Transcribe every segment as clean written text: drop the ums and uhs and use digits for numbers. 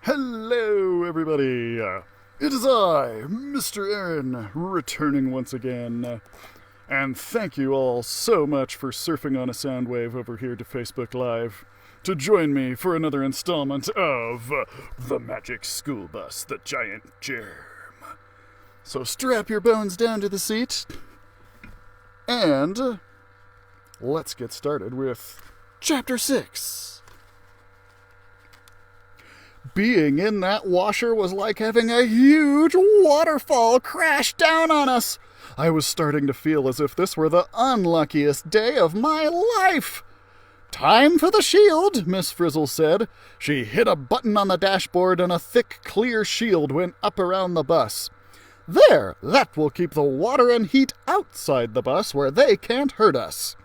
Hello, everybody. It is I, Mr. Aaron, returning once again. And thank you all so much for surfing on a sound wave over here to Facebook Live to join me for another installment of The Magic School Bus, the Giant Germ. So strap your bones down to the seat, and let's get started with Chapter 6. Being in that washer was like having a huge waterfall crash down on us. I was starting to feel as if this were the unluckiest day of my life. "Time for the shield," Miss Frizzle said. She hit a button on the dashboard and a thick, clear shield went up around the bus. "There, that will keep the water and heat outside the bus where they can't hurt us."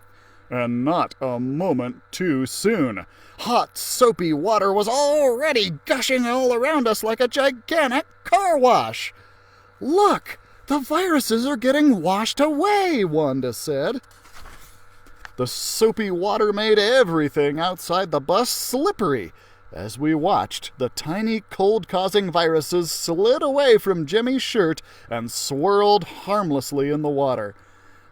And not a moment too soon. Hot, soapy water was already gushing all around us like a gigantic car wash. "Look, the viruses are getting washed away," Wanda said. The soapy water made everything outside the bus slippery. As we watched, the tiny cold-causing viruses slid away from Jimmy's shirt and swirled harmlessly in the water.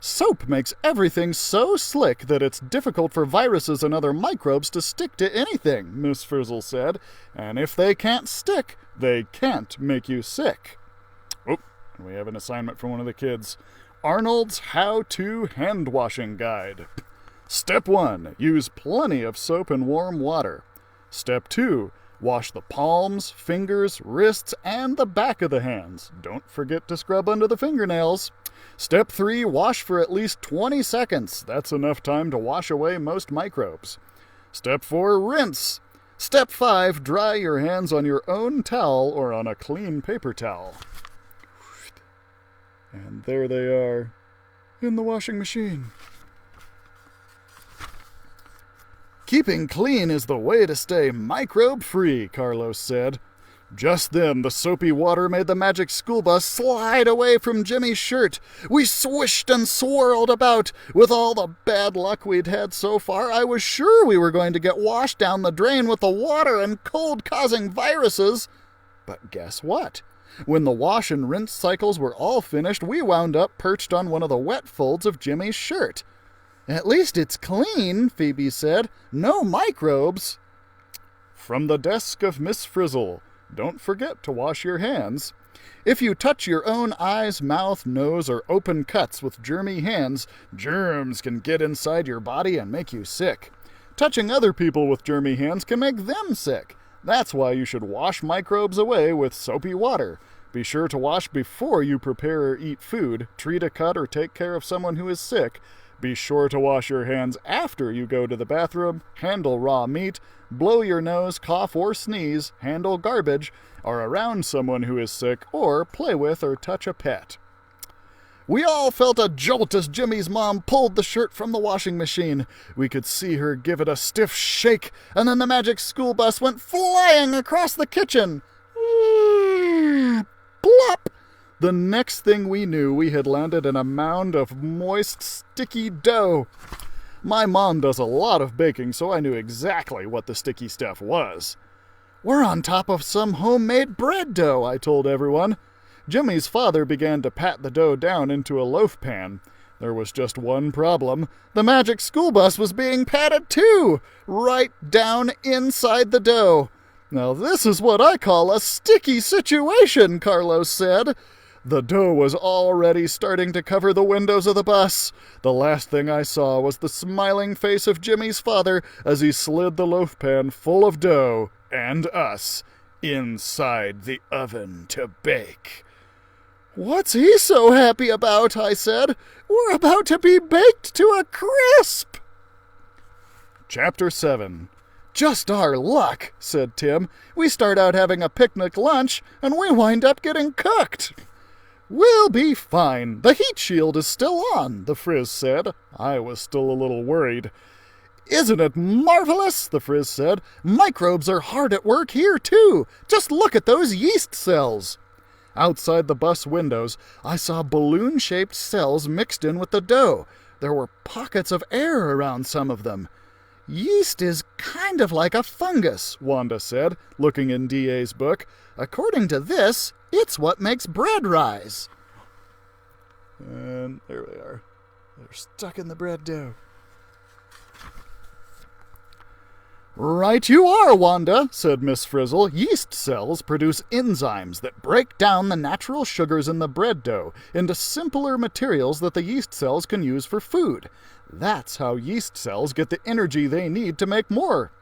"Soap makes everything so slick that it's difficult for viruses and other microbes to stick to anything," Miss Frizzle said. "And if they can't stick, they can't make you sick." Oh, we have an assignment from one of the kids. Arnold's How-To Hand-Washing Guide. Step 1. Use plenty of soap and warm water. Step 2. Wash the palms, fingers, wrists, and the back of the hands. Don't forget to scrub under the fingernails. Step 3. Wash for at least 20 seconds. That's enough time to wash away most microbes. Step 4. Rinse. Step 5. Dry your hands on your own towel or on a clean paper towel. And there they are, in the washing machine. "Keeping clean is the way to stay microbe-free," Carlos said. Just then, the soapy water made the magic school bus slide away from Jimmy's shirt. We swished and swirled about. With all the bad luck we'd had so far, I was sure we were going to get washed down the drain with the water and cold-causing viruses. But guess what? When the wash and rinse cycles were all finished, we wound up perched on one of the wet folds of Jimmy's shirt. "At least it's clean," Phoebe said. "No microbes." From the desk of Miss Frizzle, don't forget to wash your hands. If you touch your own eyes, mouth, nose, or open cuts with germy hands, germs can get inside your body and make you sick. Touching other people with germy hands can make them sick. That's why you should wash microbes away with soapy water. Be sure to wash before you prepare or eat food, treat a cut, or take care of someone who is sick. Be sure to wash your hands after you go to the bathroom, handle raw meat, blow your nose, cough or sneeze, handle garbage, are around someone who is sick, or play with or touch a pet. We all felt a jolt as Jimmy's mom pulled the shirt from the washing machine. We could see her give it a stiff shake, and then the magic school bus went flying across the kitchen. Plop! The next thing we knew, we had landed in a mound of moist, sticky dough. My mom does a lot of baking, so I knew exactly what the sticky stuff was. "We're on top of some homemade bread dough," I told everyone. Jimmy's father began to pat the dough down into a loaf pan. There was just one problem. The magic school bus was being patted too, right down inside the dough. "Now this is what I call a sticky situation," Carlos said. The dough was already starting to cover the windows of the bus. The last thing I saw was the smiling face of Jimmy's father as he slid the loaf pan full of dough, and us, inside the oven to bake. "What's he so happy about?" I said. "We're about to be baked to a crisp." Chapter 7. "Just our luck," said Tim. "We start out having a picnic lunch, and we wind up getting cooked." "We'll be fine. The heat shield is still on," the Frizz said. I was still a little worried. "Isn't it marvelous?" the Frizz said. "Microbes are hard at work here, too. Just look at those yeast cells." Outside the bus windows, I saw balloon-shaped cells mixed in with the dough. There were pockets of air around some of them. Yeast is kind of like a fungus, Wanda said, looking in D.A.'s book. According to this, it's what makes bread rise. And there they are. They're stuck in the bread dough. Right you are, Wanda, said Miss Frizzle. Yeast cells produce enzymes that break down the natural sugars in the bread dough into simpler materials that the yeast cells can use for food. That's how yeast cells get the energy they need to make more.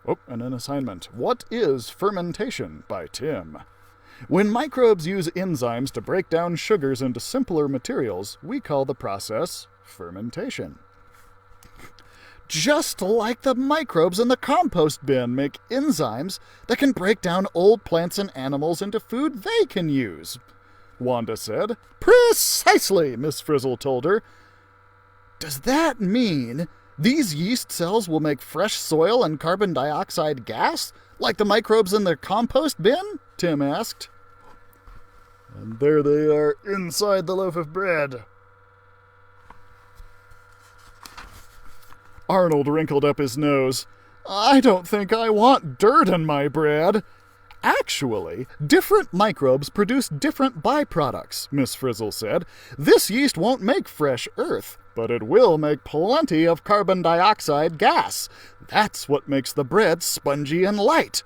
Oh, and an assignment. What is fermentation? By Tim. When microbes use enzymes to break down sugars into simpler materials, we call the process fermentation. Just like the microbes in the compost bin make enzymes that can break down old plants and animals into food they can use, Wanda said. Precisely, Miss Frizzle told her. Does that mean these yeast cells will make fresh soil and carbon dioxide gas, like the microbes in the compost bin? Tim asked. And there they are inside the loaf of bread. Arnold wrinkled up his nose. I don't think I want dirt in my bread. Actually, different microbes produce different byproducts, Miss Frizzle said. This yeast won't make fresh earth, but it will make plenty of carbon dioxide gas. That's what makes the bread spongy and light.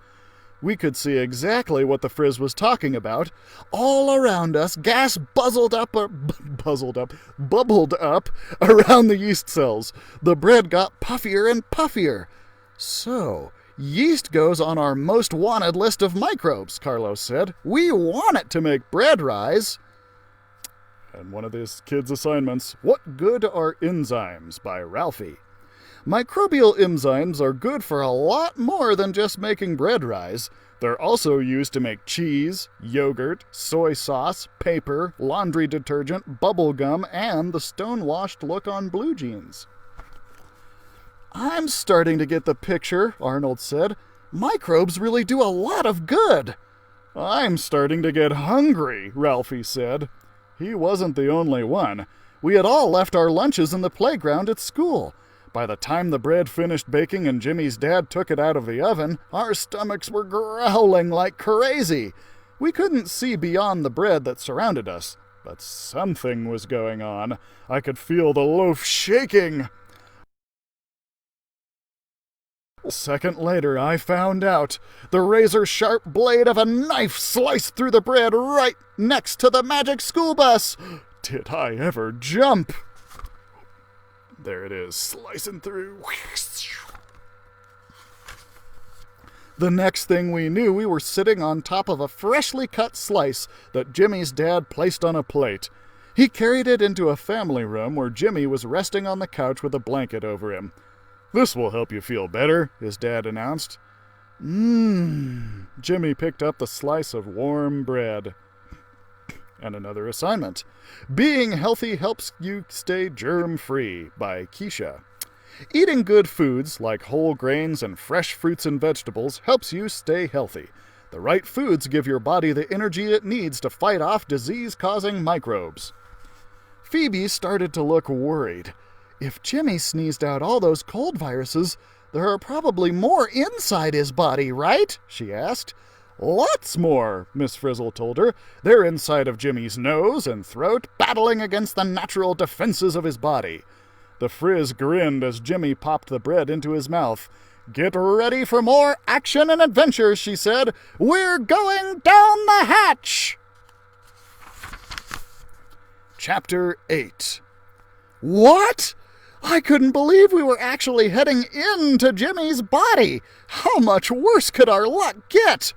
We could see exactly what the Frizz was talking about. All around us, gas bubbled up around the yeast cells. The bread got puffier and puffier. So, yeast goes on our most wanted list of microbes, Carlos said. We want it to make bread rise. And one of these kids' assignments, What Good Are Enzymes? By Ralphie. Microbial enzymes are good for a lot more than just making bread rise. They're also used to make cheese, yogurt, soy sauce, paper, laundry detergent, bubble gum, and the stone-washed look on blue jeans. I'm starting to get the picture, Arnold said. Microbes really do a lot of good. I'm starting to get hungry, Ralphie said. He wasn't the only one. We had all left our lunches in the playground at school. By the time the bread finished baking and Jimmy's dad took it out of the oven, our stomachs were growling like crazy. We couldn't see beyond the bread that surrounded us, but something was going on. I could feel the loaf shaking. A second later, I found out. The razor-sharp blade of a knife sliced through the bread right next to the magic school bus. Did I ever jump? There it is, slicing through. The next thing we knew, we were sitting on top of a freshly cut slice that Jimmy's dad placed on a plate. He carried it into a family room where Jimmy was resting on the couch with a blanket over him. This will help you feel better, his dad announced. Jimmy picked up the slice of warm bread. And another assignment. Being healthy helps you stay germ-free, by Keisha. Eating good foods, like whole grains and fresh fruits and vegetables, helps you stay healthy. The right foods give your body the energy it needs to fight off disease-causing microbes. Phoebe started to look worried. If Jimmy sneezed out all those cold viruses, there are probably more inside his body, right? She asked. Lots more, Miss Frizzle told her. They're inside of Jimmy's nose and throat, battling against the natural defenses of his body. The Frizz grinned as Jimmy popped the bread into his mouth. Get ready for more action and adventure, she said. We're going down the hatch! Chapter 8. What? I couldn't believe we were actually heading into Jimmy's body. How much worse could our luck get?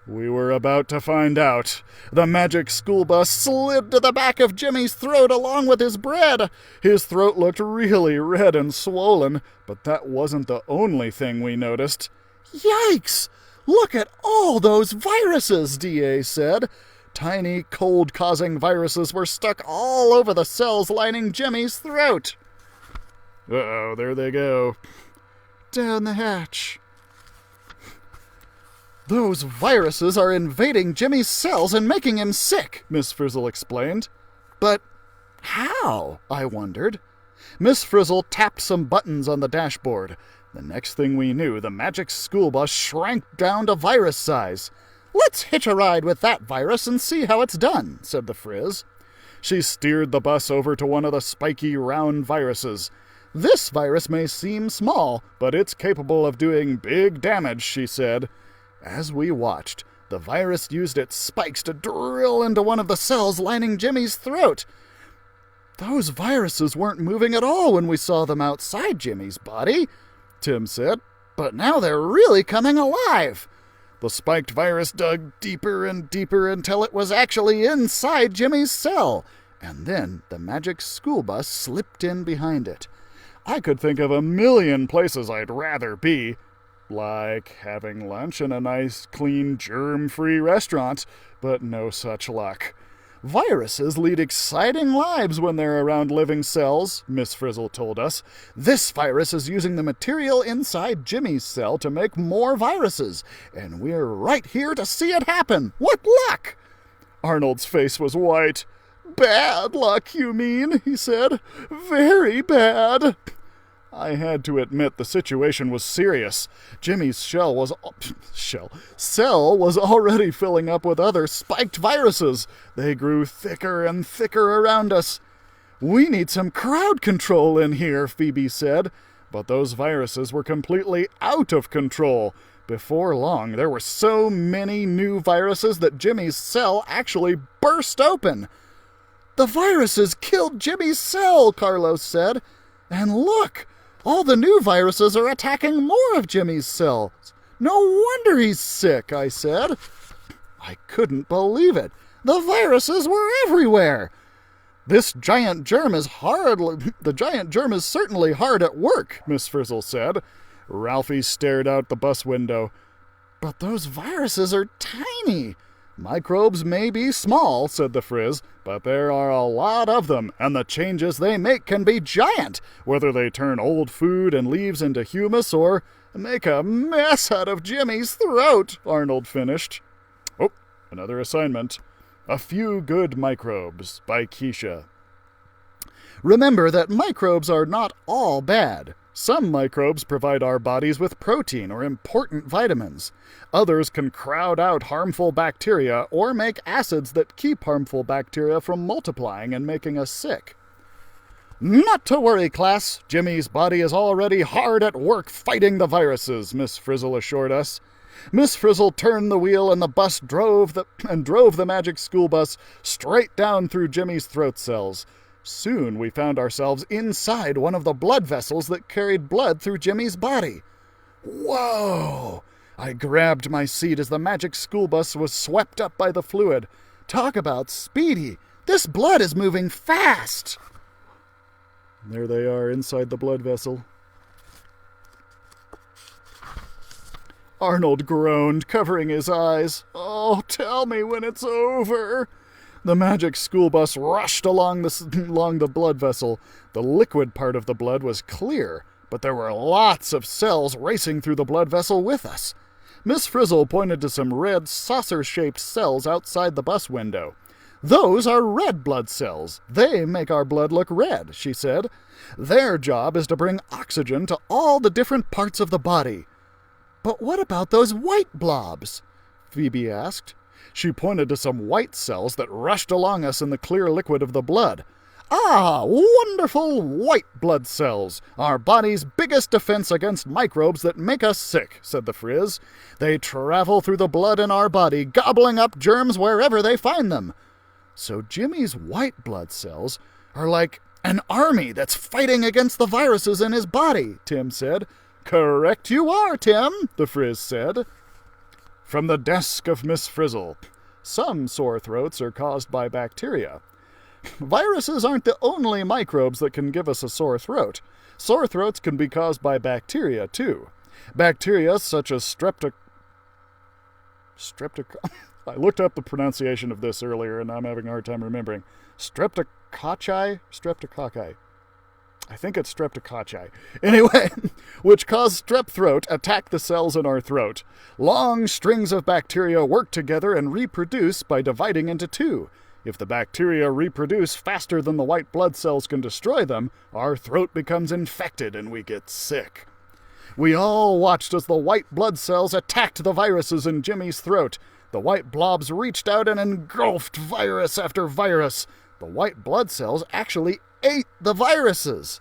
We were about to find out. The magic school bus slid to the back of Jimmy's throat along with his bread. His throat looked really red and swollen, but that wasn't the only thing we noticed. Yikes! Look at all those viruses, D.A. said. Tiny, cold-causing viruses were stuck all over the cells lining Jimmy's throat. Uh-oh, there they go. Down the hatch. Those viruses are invading Jimmy's cells and making him sick, Miss Frizzle explained. But how? I wondered. Miss Frizzle tapped some buttons on the dashboard. The next thing we knew, the magic school bus shrank down to virus size. "Let's hitch a ride with that virus and see how it's done," said the Frizz. She steered the bus over to one of the spiky, round viruses. "This virus may seem small, but it's capable of doing big damage," she said. As we watched, the virus used its spikes to drill into one of the cells lining Jimmy's throat. "Those viruses weren't moving at all when we saw them outside Jimmy's body," Tim said, "but now they're really coming alive." The spiked virus dug deeper and deeper until it was actually inside Jimmy's cell, and then the magic school bus slipped in behind it. I could think of a million places I'd rather be, like having lunch in a nice, clean, germ-free restaurant, but no such luck. "Viruses lead exciting lives when they're around living cells," Miss Frizzle told us. "This virus is using the material inside Jimmy's cell to make more viruses, and we're right here to see it happen. What luck!" Arnold's face was white. "Bad luck, you mean?" he said. "Very bad." I had to admit the situation was serious. Jimmy's cell was already filling up with other spiked viruses. They grew thicker and thicker around us. "We need some crowd control in here," Phoebe said. But those viruses were completely out of control. Before long, there were so many new viruses that Jimmy's cell actually burst open. "The viruses killed Jimmy's cell," Carlos said. "And look! All the new viruses are attacking more of Jimmy's cells. No wonder he's sick," I said. I couldn't believe it. The viruses were everywhere. The giant germ is certainly hard at work," Miss Frizzle said. Ralphie stared out the bus window. "But those viruses are tiny." "Microbes may be small," said the Frizz, "but there are a lot of them, and the changes they make can be giant, whether they turn old food and leaves into humus or make a mess out of Jimmy's throat," Arnold finished. Oh, another assignment. A Few Good Microbes by Keisha. Remember that microbes are not all bad. Some microbes provide our bodies with protein or important vitamins. Others can crowd out harmful bacteria or make acids that keep harmful bacteria from multiplying and making us sick. "Not to worry, class. Jimmy's body is already hard at work fighting the viruses," Miss Frizzle assured us. Miss Frizzle turned the wheel and the bus drove the magic school bus straight down through Jimmy's throat cells. Soon we found ourselves inside one of the blood vessels that carried blood through Jimmy's body. Whoa! I grabbed my seat as the magic school bus was swept up by the fluid. Talk about speedy! This blood is moving fast! There they are inside the blood vessel. Arnold groaned, covering his eyes. "Oh, tell me when it's over." The magic school bus rushed along the blood vessel. The liquid part of the blood was clear, but there were lots of cells racing through the blood vessel with us. Miss Frizzle pointed to some red saucer-shaped cells outside the bus window. "Those are red blood cells. They make our blood look red," she said. "Their job is to bring oxygen to all the different parts of the body." "But what about those white blobs?" Phoebe asked. She pointed to some white cells that rushed along us in the clear liquid of the blood. "Ah, wonderful white blood cells, our body's biggest defense against microbes that make us sick," said the Frizz. "They travel through the blood in our body, gobbling up germs wherever they find them." "So Jimmy's white blood cells are like an army that's fighting against the viruses in his body," Tim said. "Correct you are, Tim," the Frizz said. From the desk of Miss Frizzle. Some sore throats are caused by bacteria. Viruses aren't the only microbes that can give us a sore throat. Sore throats can be caused by bacteria, too. Bacteria such as I looked up the pronunciation of this earlier, and I'm having a hard time remembering. Streptococci? I think it's streptococci. Anyway, which cause strep throat, attack the cells in our throat. Long strings of bacteria work together and reproduce by dividing into two. If the bacteria reproduce faster than the white blood cells can destroy them, our throat becomes infected and we get sick. We all watched as the white blood cells attacked the viruses in Jimmy's throat. The white blobs reached out and engulfed virus after virus. The white blood cells actually ate the viruses.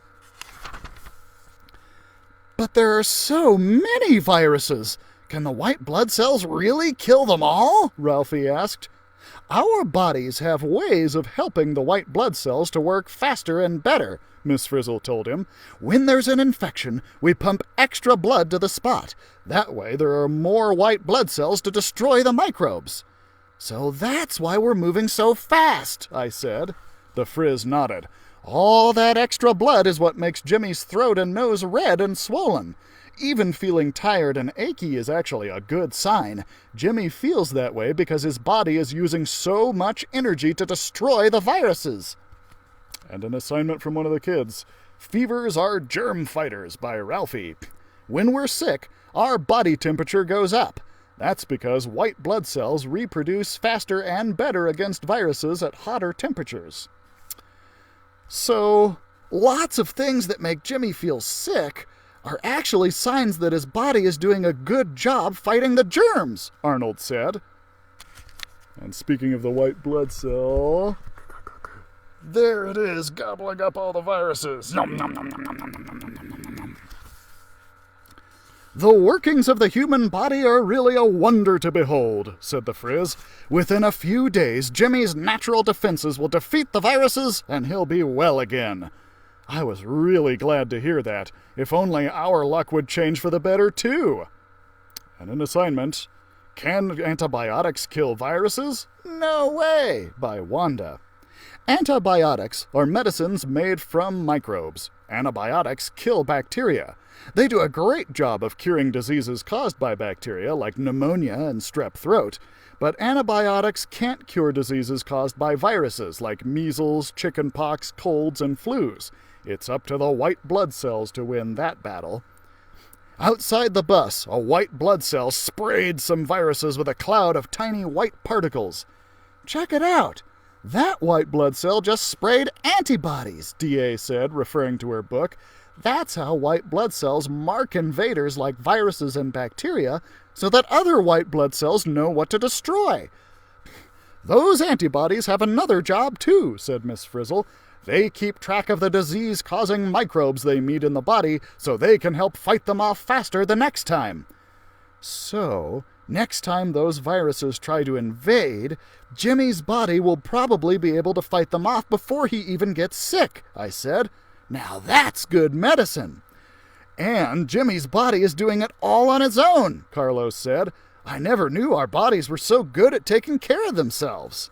But there are so many viruses. Can the white blood cells really kill them all? Ralphie asked. Our bodies have ways of helping the white blood cells to work faster and better, Miss Frizzle told him. When there's an infection, we pump extra blood to the spot. That way there are more white blood cells to destroy the microbes. So that's why we're moving so fast, I said. The Frizz nodded. All that extra blood is what makes Jimmy's throat and nose red and swollen. Even feeling tired and achy is actually a good sign. Jimmy feels that way because his body is using so much energy to destroy the viruses. And an assignment from one of the kids. Fevers are germ fighters by Ralphie. When we're sick, our body temperature goes up. That's because white blood cells reproduce faster and better against viruses at hotter temperatures. So, lots of things that make Jimmy feel sick are actually signs that his body is doing a good job fighting the germs, Arnold said. And speaking of the white blood cell, there it is, gobbling up all the viruses. Nom, nom, nom, nom, nom, nom, nom, nom, nom, nom, nom. The workings of the human body are really a wonder to behold, said the Frizz. Within a few days, Jimmy's natural defenses will defeat the viruses, and he'll be well again. I was really glad to hear that. If only our luck would change for the better, too. And an assignment. Can antibiotics kill viruses? No way, by Wanda. Antibiotics are medicines made from microbes. Antibiotics kill bacteria. They do a great job of curing diseases caused by bacteria, like pneumonia and strep throat. But antibiotics can't cure diseases caused by viruses, like measles, chickenpox, colds, and flus. It's up to the white blood cells to win that battle. Outside the bus, a white blood cell sprayed some viruses with a cloud of tiny white particles. Check it out. That white blood cell just sprayed antibodies, D.A. said, referring to her book. That's how white blood cells mark invaders like viruses and bacteria so that other white blood cells know what to destroy. Those antibodies have another job too, said Miss Frizzle. They keep track of the disease-causing microbes they meet in the body so they can help fight them off faster the next time. So, next time those viruses try to invade, Jimmy's body will probably be able to fight them off before he even gets sick, I said. Now that's good medicine. And Jimmy's body is doing it all on its own, Carlos said. I never knew our bodies were so good at taking care of themselves.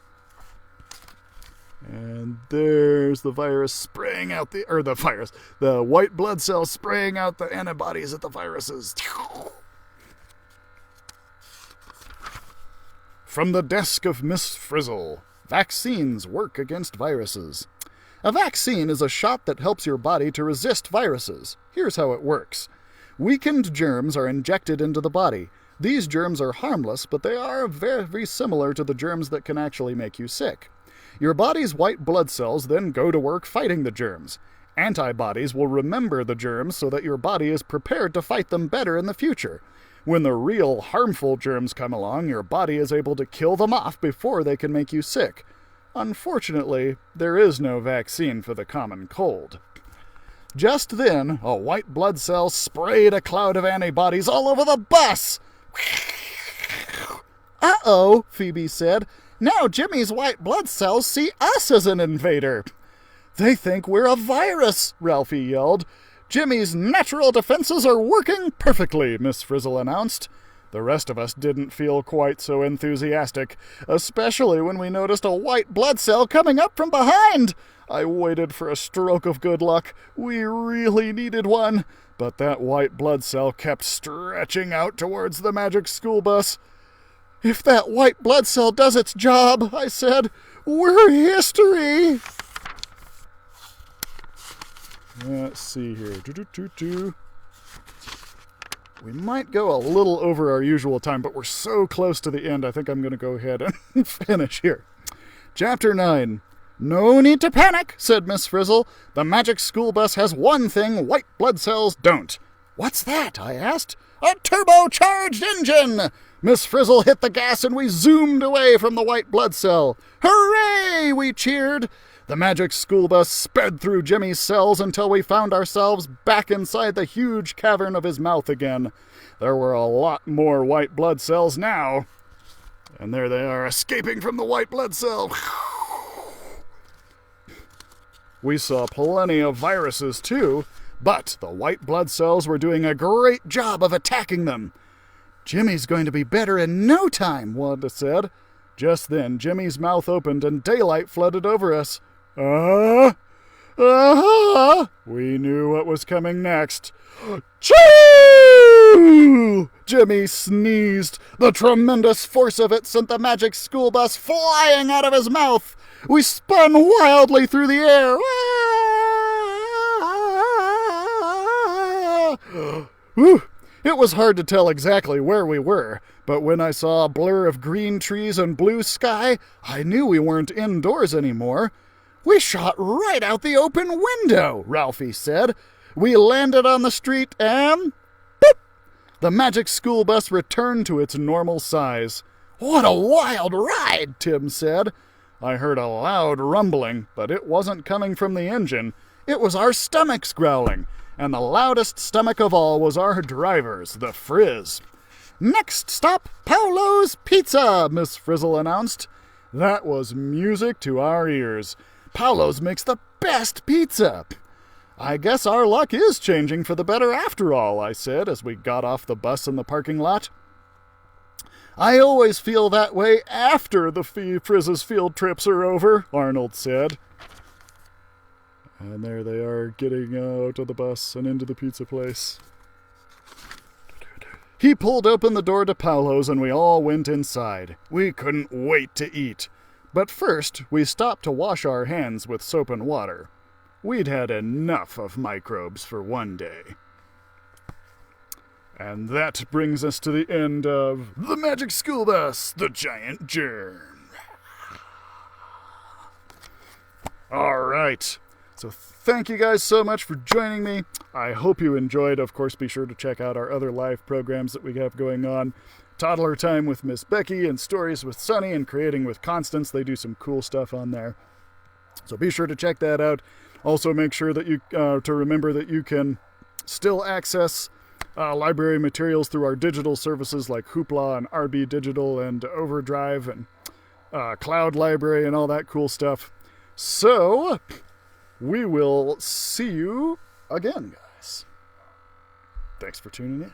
And there's the virus spraying out the white blood cells spraying out the antibodies at the viruses. From the desk of Miss Frizzle, vaccines work against viruses. A vaccine is a shot that helps your body to resist viruses. Here's how it works. Weakened germs are injected into the body. These germs are harmless, but they are very similar to the germs that can actually make you sick. Your body's white blood cells then go to work fighting the germs. Antibodies will remember the germs so that your body is prepared to fight them better in the future. When the real harmful germs come along, your body is able to kill them off before they can make you sick. Unfortunately, there is no vaccine for the common cold. Just then, a white blood cell sprayed a cloud of antibodies all over the bus. Uh-oh, Phoebe said. Now Jimmy's white blood cells see us as an invader. They think we're a virus, Ralphie yelled. Jimmy's natural defenses are working perfectly, Miss Frizzle announced. The rest of us didn't feel quite so enthusiastic, especially when we noticed a white blood cell coming up from behind. I waited for a stroke of good luck. We really needed one. But that white blood cell kept stretching out towards the magic school bus. If that white blood cell does its job, I said, we're history. Let's see here. We might go a little over our usual time, but we're so close to the end, I think I'm going to go ahead and finish here. Chapter 9. No need to panic, said Miss Frizzle. The magic school bus has one thing white blood cells don't. What's that? I asked. A turbocharged engine! Miss Frizzle hit the gas and we zoomed away from the white blood cell. Hooray! We cheered. The magic school bus sped through Jimmy's cells until we found ourselves back inside the huge cavern of his mouth again. There were a lot more white blood cells now. And there they are, escaping from the white blood cell. We saw plenty of viruses too, but the white blood cells were doing a great job of attacking them. Jimmy's going to be better in no time, Wanda said. Just then, Jimmy's mouth opened and daylight flooded over us. We knew what was coming next. Choo! Jimmy sneezed. The tremendous force of it sent the magic school bus flying out of his mouth. We spun wildly through the air. It was hard to tell exactly where we were, but when I saw a blur of green trees and blue sky, I knew we weren't indoors anymore. We shot right out the open window, Ralphie said. We landed on the street and... boop! The magic school bus returned to its normal size. What a wild ride, Tim said. I heard a loud rumbling, but it wasn't coming from the engine. It was our stomachs growling, and the loudest stomach of all was our driver's, the Frizz. Next stop, Paolo's Pizza, Miss Frizzle announced. That was music to our ears. Paolo's makes the best pizza. I guess our luck is changing for the better after all, I said as we got off the bus in the parking lot. I always feel that way after the Frizz's field trips are over, Arnold said. And there they are, getting out of the bus and into the pizza place. He pulled open the door to Paolo's and we all went inside. We couldn't wait to eat. But first, we stopped to wash our hands with soap and water. We'd had enough of microbes for one day. And that brings us to the end of The Magic School Bus, the Giant Germ. All right. So thank you guys so much for joining me. I hope you enjoyed. Of course, be sure to check out our other live programs that we have going on. Toddler Time with Miss Becky and Stories with Sunny and Creating with Constance. They do some cool stuff on there. So be sure to check that out. Also make sure that you to remember that you can still access library materials through our digital services like Hoopla and RB Digital and Overdrive and Cloud Library and all that cool stuff. So we will see you again, guys. Thanks for tuning in.